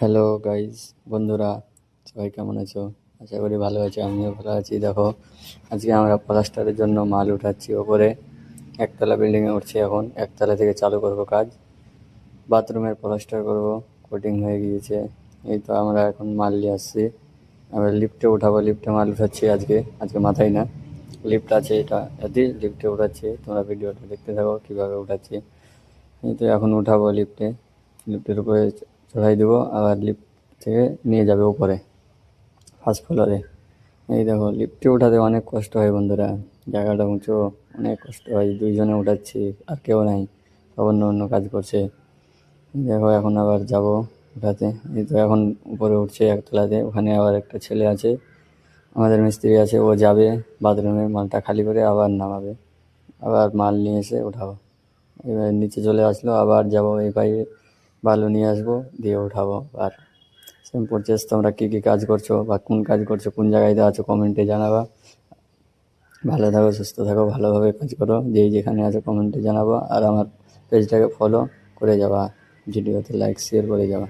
Hello guys, বন্ধুরা, সবাই কেমন আছো? আশা করি ভালো আছো। আমিও ভালো আছি। দেখো, আজকে আমরা প্লাস্টারের জন্য মাল উঠাচ্ছি ওপরে। একতলা বিল্ডিংয়ে উঠছি। এখন একতলা থেকে চালু করব কাজ। বাথরুমের প্লাস্টার করব, কোটিং হয়ে গিয়েছে। এই তো আমরা এখন মাল নিয়ে আসছি। আমরা লিফটে উঠাবো, লিফটে মাল উঠাচ্ছি আজকে। আজকে মাথায় না, লিফট আছে, এটা এদি লিফটে উঠাচ্ছি। তোমরা ভিডিওটা দেখতে থাকো কীভাবে উঠাচ্ছি। এই তো এখন উঠাবো লিফটে, লিফটের উপরে চড়াই দেবো, আবার লিফট থেকে নিয়ে যাবে উপরে ফার্স্ট ফ্লোরে। এই দেখো, লিফটে উঠাতে অনেক কষ্ট হয় বন্ধুরা, জায়গাটা উঁচু, অনেক কষ্ট হয়। দুইজনে উঠাচ্ছি, আর কেউ নাই, সব অন্য অন্য কাজ করছে। দেখো এখন আবার যাব উঠাতে। এই তো এখন উপরে উঠছে একতলাতে। ওখানে আবার একটা ছেলে আছে, আমাদের মিস্ত্রি আছে, ও যাবে বাথরুমের মালটা খালি করে আবার নামাবে, আবার মাল নিয়ে এসে উঠাবো। এবার নিচে চলে আসলো, আবার যাব এই পাইয়ে বালু নিয়ে আসবো, দিয়ে উঠাবো। আর সেম প্রসেস। তোমরা কী কী কাজ করছো বা কোন কাজ করছো, কোন জায়গায় আছো, কমেন্টে জানাবা। ভালো থাকো, সুস্থ থাকো, ভালোভাবে কাজ করো, যেই যেখানে আছো কমেন্টে জানাবো। আর আমার পেজটাকে ফলো করে যাবা, ভিডিওতে লাইক শেয়ার করে যাবা।